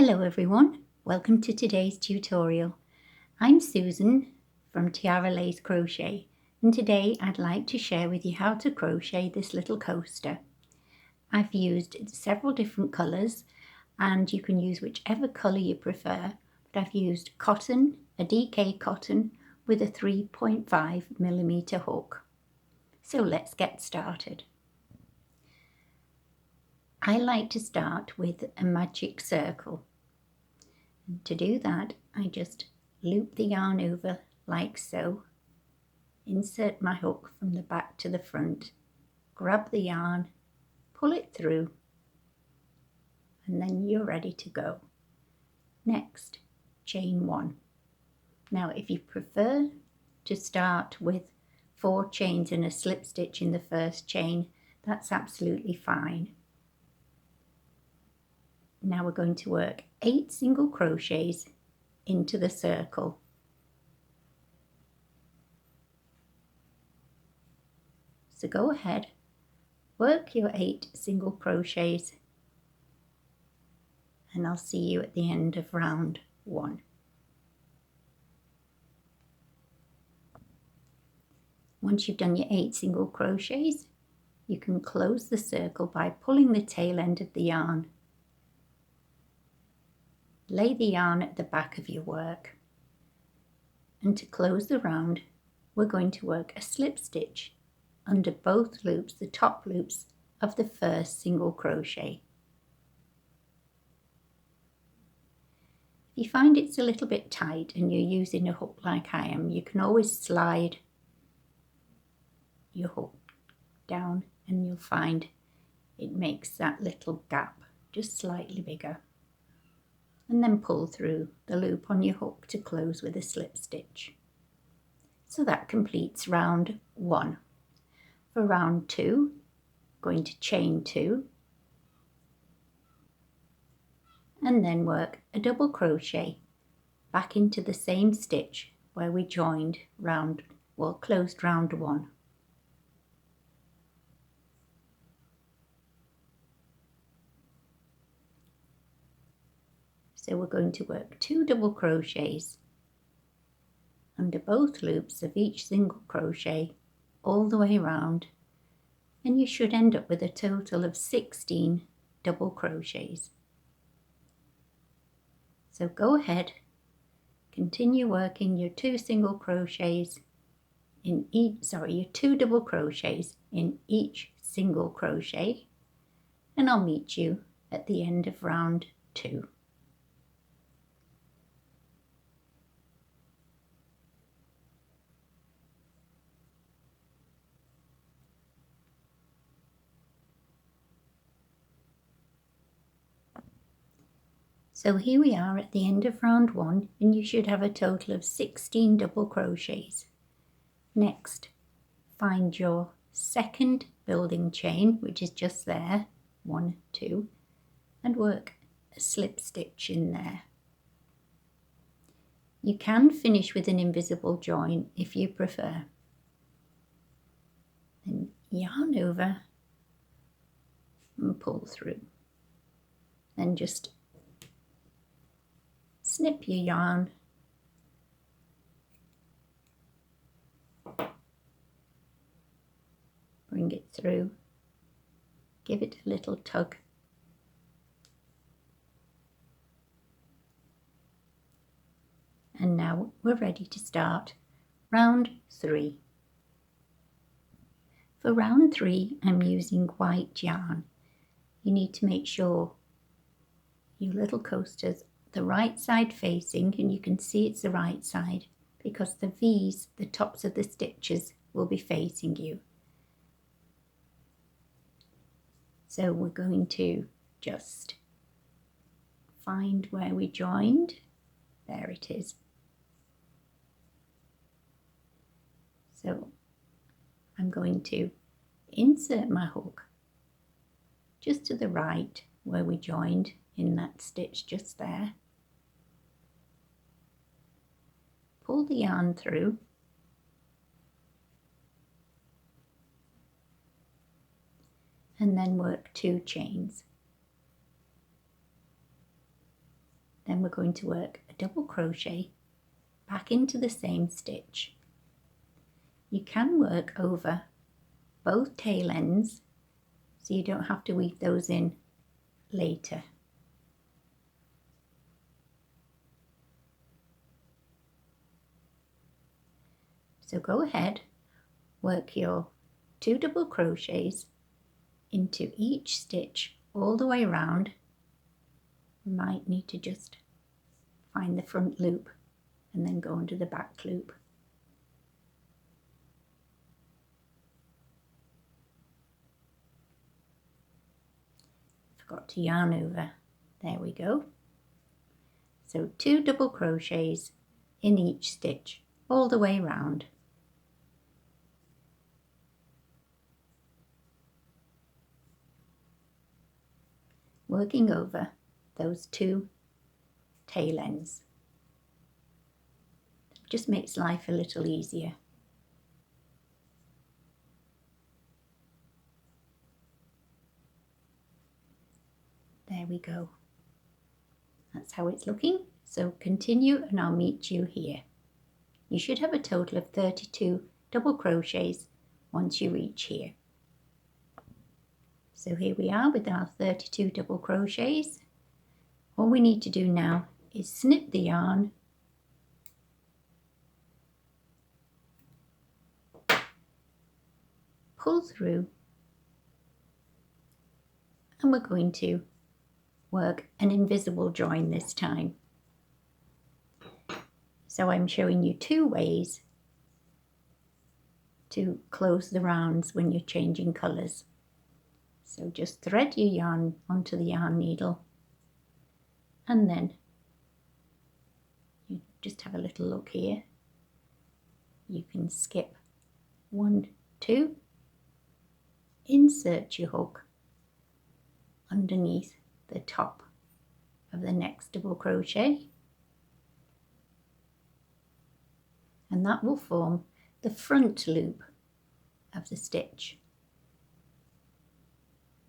Hello everyone, welcome to today's tutorial. I'm Susan from Tiara Lace Crochet, and today I'd like to share with you how to crochet this little coaster. I've used several different colours and you can use whichever colour you prefer, but I've used cotton, a DK cotton with a 3.5mm hook. So let's get started. I like to start with a magic circle. And to do that, I just loop the yarn over like so, insert my hook from the back to the front, grab the yarn, pull it through, and then you're ready to go. Next, chain 1. Now if you prefer to start with 4 chains and a slip stitch in the first chain, that's absolutely fine. Now we're going to work 8 single crochets into the circle. So go ahead, work your 8 single crochets, and I'll see you at the end of round 1. Once you've done your 8 single crochets, you can close the circle by pulling the tail end of the yarn. Lay the yarn at the back of your work, and to close the round we're going to work a slip stitch under both loops, the top loops of the first single crochet. If you find it's a little bit tight and you're using a hook like I am, you can always slide your hook down and you'll find it makes that little gap just slightly bigger. And then pull through the loop on your hook to close with a slip stitch. So that completes round 1. For round 2, going to chain 2 and then work a double crochet back into the same stitch where we joined closed round 1. So we're going to work 2 double crochets under both loops of each single crochet all the way around, and you should end up with a total of 16 double crochets. So go ahead, continue working your 2 single crochets in your 2 double crochets in each single crochet, and I'll meet you at the end of round 2. So here we are at the end of round 1, and you should have a total of 16 double crochets. Next, find your second building chain, which is just there, 1, 2, and work a slip stitch in there. You can finish with an invisible join if you prefer. Then yarn over and pull through. Then just snip your yarn, bring it through, give it a little tug, and now we're ready to start round 3. For round 3 I'm using white yarn. You need to make sure your little coaster's the right side facing, and you can see it's the right side because the V's, the tops of the stitches, will be facing you. So we're going to just find where we joined. There it is. So I'm going to insert my hook just to the right where we joined in that stitch just there. Pull the yarn through and then work 2 chains. then we're going to work a double crochet back into the same stitch. You can work over both tail ends so you don't have to weave those in later. So go ahead, work your 2 double crochets into each stitch all the way around. You might need to just find the front loop and then go into the back loop. Forgot to yarn over. There we go. So 2 double crochets in each stitch all the way around. Working over those 2 tail ends. Just makes life a little easier. There we go. That's how it's looking. So continue and I'll meet you here. You should have a total of 32 double crochets once you reach here. So here we are with our 32 double crochets. All we need to do now is snip the yarn, pull through, and we're going to work an invisible join this time. So I'm showing you 2 ways to close the rounds when you're changing colours. So just thread your yarn onto the yarn needle and then you just have a little look here. You can skip 1, 2, insert your hook underneath the top of the next double crochet, and that will form the front loop of the stitch,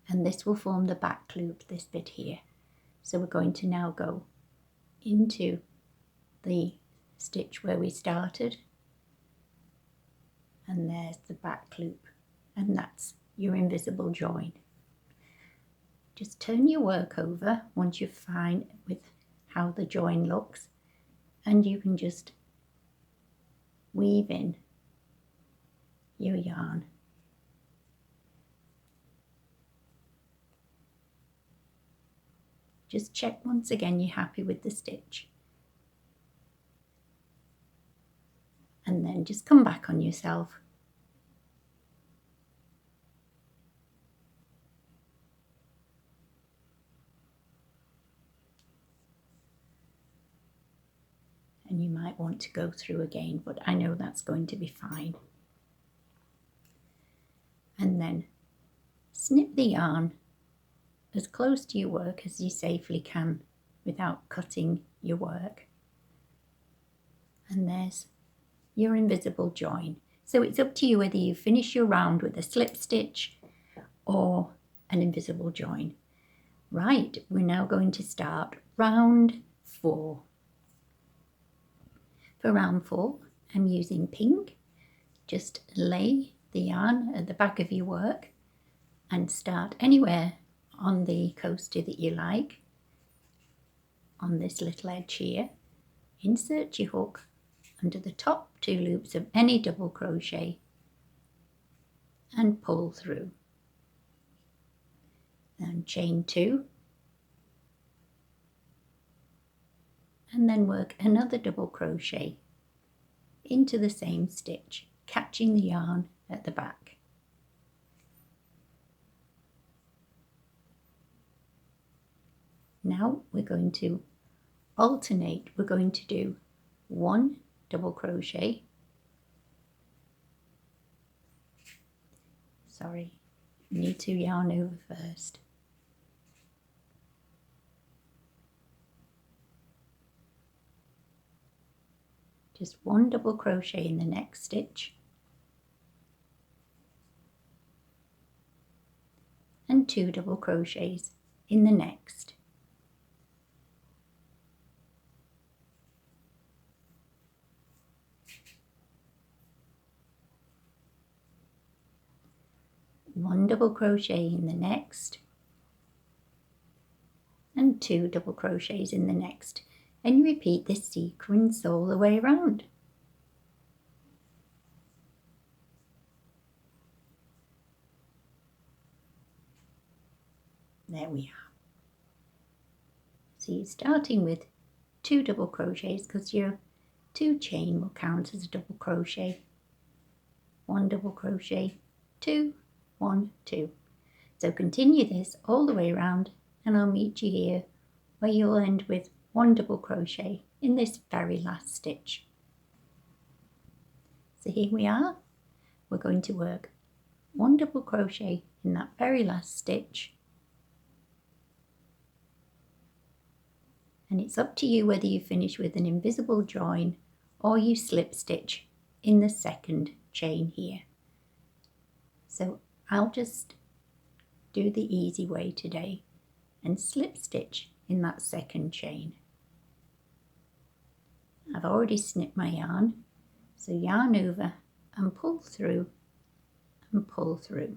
and this will form the back loop, this bit here. So we're going to now go into the stitch where we started, and there's the back loop, and that's your invisible join. Just turn your work over once you're fine with how the join looks, and you can just weave in your yarn. Just check once again you're happy with the stitch, and then just come back on yourself. And you might want to go through again, but I know that's going to be fine. And then snip the yarn as close to your work as you safely can without cutting your work. And there's your invisible join. So it's up to you whether you finish your round with a slip stitch or an invisible join. Right, we're now going to start round 4. For round 4, I'm using pink. Just lay the yarn at the back of your work and start anywhere on the coaster that you like, on this little edge here. Insert your hook under the top 2 loops of any double crochet and pull through. Then chain 2 and then work another double crochet into the same stitch, catching the yarn at the back. Now we're going to alternate. We're going to do 1 double crochet, sorry, need to yarn over first, just 1 double crochet in the next stitch and 2 double crochets in the next. 1 double crochet in the next, and 2 double crochets in the next, and you repeat this sequence all the way around. There we are. So you're starting with 2 double crochets because your 2 chain will count as a double crochet. 1 double crochet, 2, 1, 2. So continue this all the way around, and I'll meet you here where you'll end with 1 double crochet in this very last stitch. So here we are. We're going to work 1 double crochet in that very last stitch, and it's up to you whether you finish with an invisible join or you slip stitch in the second chain here. So I'll just do the easy way today and slip stitch in that second chain. I've already snipped my yarn, so yarn over and pull through and pull through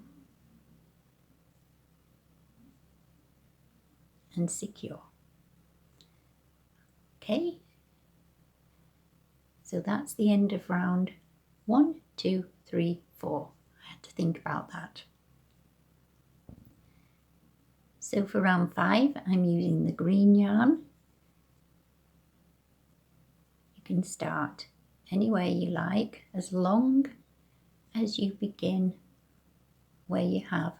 and secure. Okay, so that's the end of round 1, 2, 3, 4. I had to think about that. So for round 5, I'm using the green yarn. You can start anywhere you like, as long as you begin where you have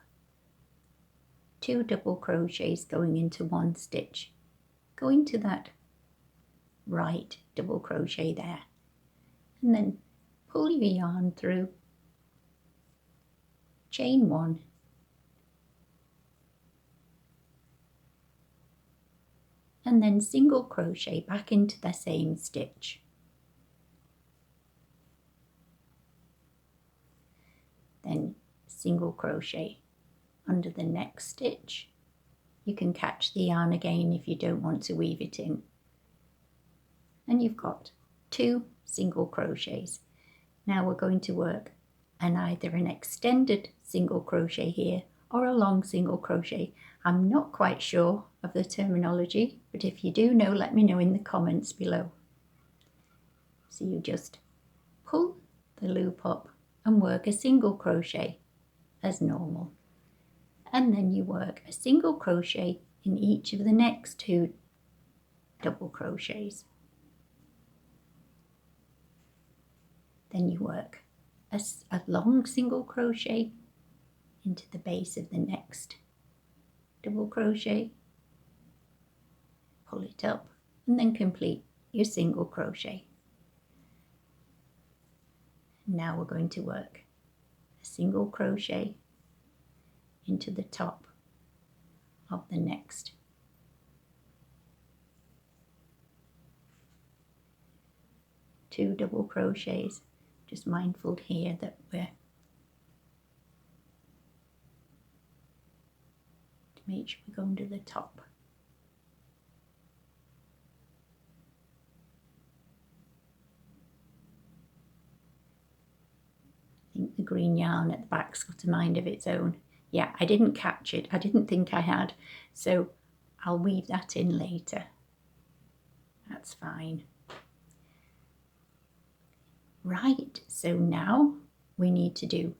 2 double crochets going into 1 stitch. Go into that right double crochet there, and then pull your yarn through, chain 1, and then single crochet back into the same stitch. Then single crochet under the next stitch. You can catch the yarn again if you don't want to weave it in. And you've got 2 single crochets. Now we're going to work either an extended single crochet here or a long single crochet. I'm not quite sure of the terminology, but if you do know, let me know in the comments below. So you just pull the loop up and work a single crochet as normal, and then you work a single crochet in each of the next 2 double crochets. Then you work a long single crochet into the base of the next double crochet, pull it up, and then complete your single crochet. Now we're going to work a single crochet into the top of the next. Two double crochets, just mindful here that we're to make sure we go under the top. I think the green yarn at the back's got a mind of its own. Yeah, I didn't catch it. I didn't think I had. So I'll weave that in later. That's fine. Right, so now we need to do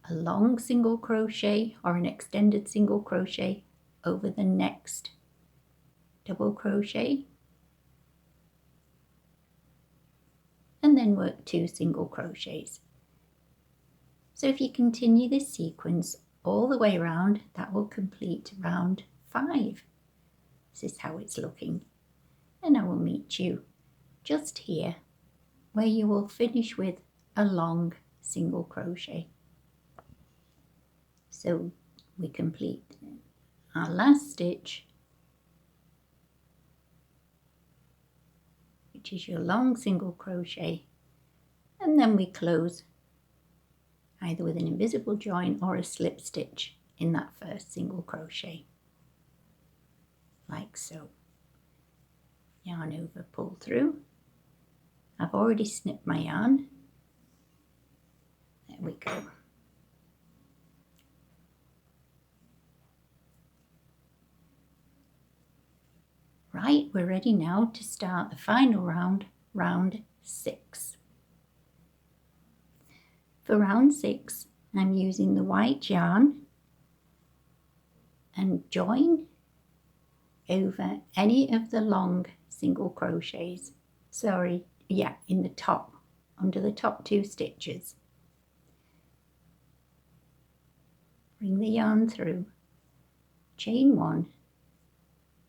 a long single crochet or an extended single crochet over the next double crochet, and then work 2 single crochets. So if you continue this sequence all the way around, that will complete round 5. This is how it's looking. And I will meet you just here where you will finish with a long single crochet. So we complete our last stitch, which is your long single crochet, and then we close either with an invisible join or a slip stitch in that first single crochet, like so. Yarn over, pull through. I've already snipped my yarn. There we go. Right, we're ready now to start the final round, round 6. For round 6, I'm using the white yarn and join over any of the long single crochets. In the top, under the top 2 stitches. Bring the yarn through, chain 1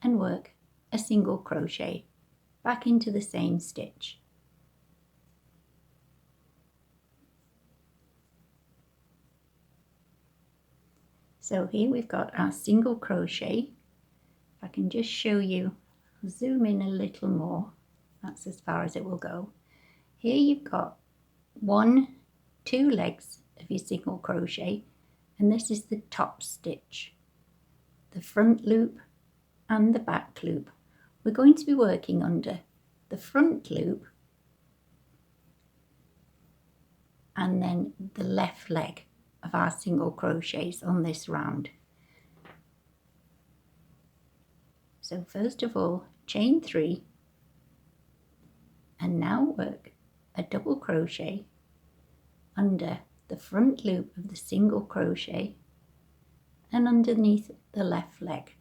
and work a single crochet back into the same stitch. So here we've got our single crochet. If I can just show you, I'll zoom in a little more, that's as far as it will go. Here you've got 2 legs of your single crochet, and this is the top stitch, the front loop and the back loop. We're going to be working under the front loop and then the left leg of our single crochets on this round. So first of all, chain 3 and now work a double crochet under the front loop of the single crochet and underneath the left leg,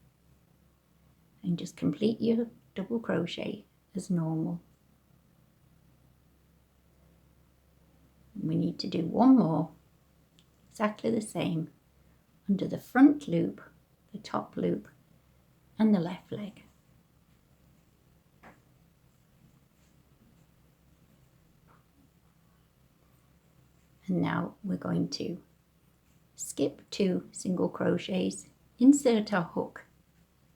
and just complete your double crochet as normal. We need to do one more, exactly the same, under the front loop, the top loop and the left leg. And now we're going to skip 2 single crochets, insert our hook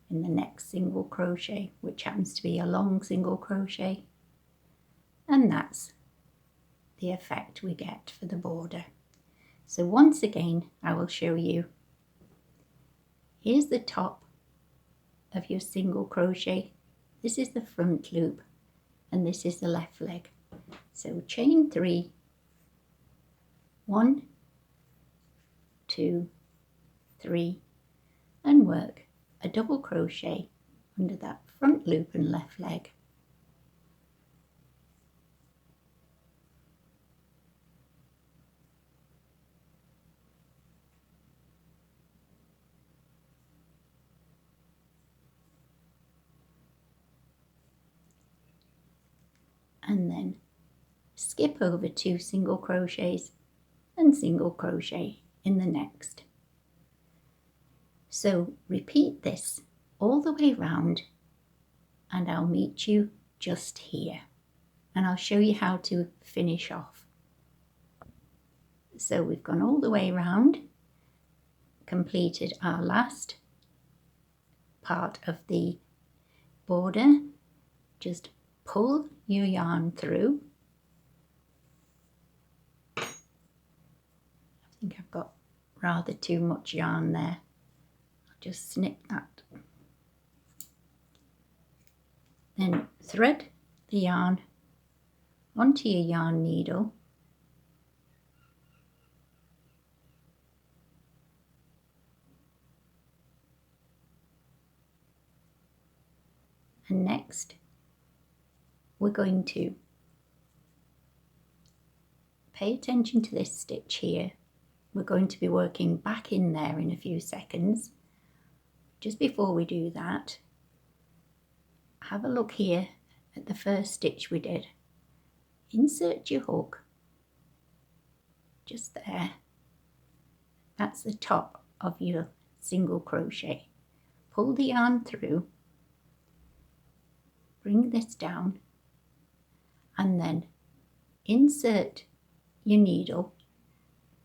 in the next single crochet, which happens to be a long single crochet, and that's the effect we get for the border. So once again, I will show you. Here's the top of your single crochet, this is the front loop and this is the left leg. So chain 3, 1, 2, 3 and work a double crochet under that front loop and left leg. And then skip over 2 single crochets and single crochet in the next. So repeat this all the way round and I'll meet you just here and I'll show you how to finish off. So we've gone all the way round, completed our last part of the border. Just pull your yarn through. I think I've got rather too much yarn there. I'll just snip that. Then thread the yarn onto your yarn needle. And next, we're going to pay attention to this stitch here. We're going to be working back in there in a few seconds. Just before we do that, have a look here at the first stitch we did. Insert your hook just there. That's the top of your single crochet. Pull the yarn through, bring this down, and then insert your needle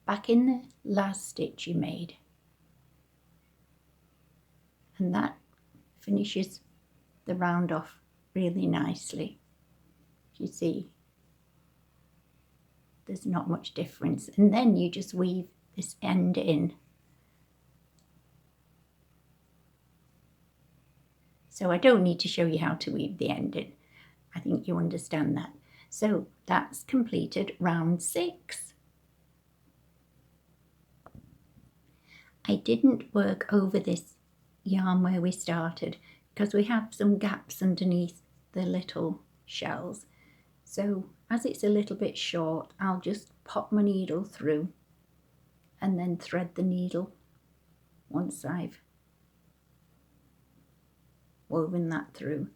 back in the last stitch you made, and that finishes the round off really nicely. You see, there's not much difference, and then you just weave this end in. So I don't need to show you how to weave the end in. I think you understand that. So that's completed round 6. I didn't work over this yarn where we started because we have some gaps underneath the little shells. So as it's a little bit short, I'll just pop my needle through and then thread the needle once I've woven that through.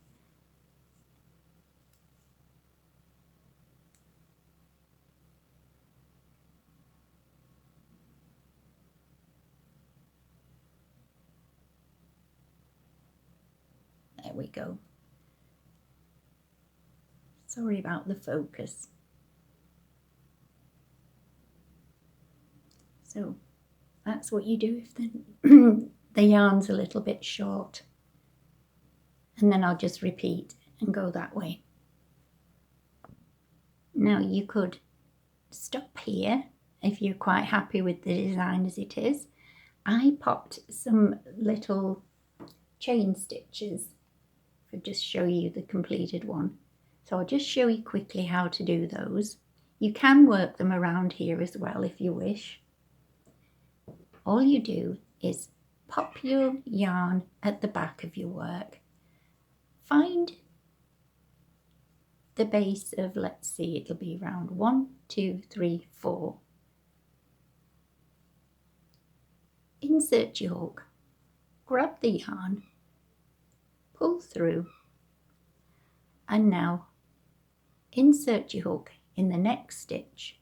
There we go. Sorry about the focus. So that's what you do if the yarn's a little bit short. And then I'll just repeat and go that way. Now you could stop here if you're quite happy with the design as it is. I popped some little chain stitches to just show you the completed one. So I'll just show you quickly how to do those. You can work them around here as well if you wish. All you do is pop your yarn at the back of your work. Find the base of, let's see, it'll be around 1, 2, 3, 4. Insert your hook, grab the yarn, pull through, and now insert your hook in the next stitch,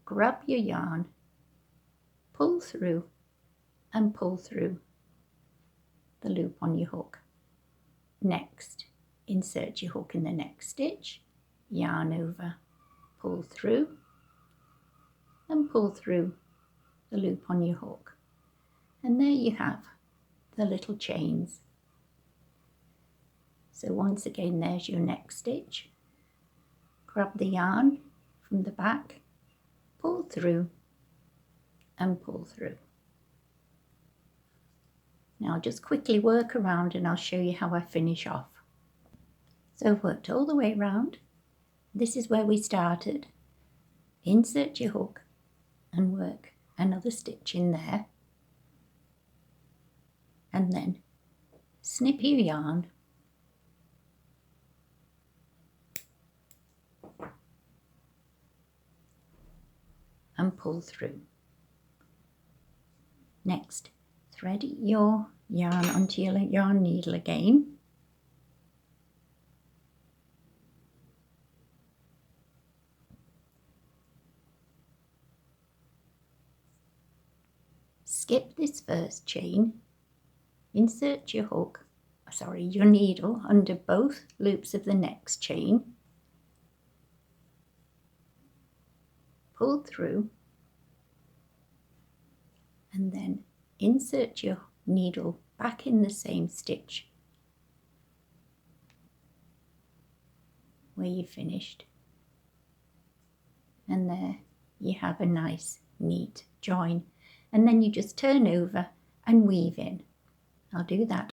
grab your yarn, pull through, and pull through the loop on your hook. Next, insert your hook in the next stitch, yarn over, pull through, and pull through the loop on your hook. And there you have the little chains. So once again, there's your next stitch. Grab the yarn from the back, pull through, and pull through. Now I'll just quickly work around and I'll show you how I finish off. So I've worked all the way around. This is where we started. Insert your hook and work another stitch in there. And then snip your yarn and pull through. Next, thread your yarn onto your yarn needle again. Skip this first chain, insert your hook, your needle under both loops of the next chain, pull through, and then insert your needle back in the same stitch where you finished. And there you have a nice neat join. And then you just turn over and weave in. I'll do that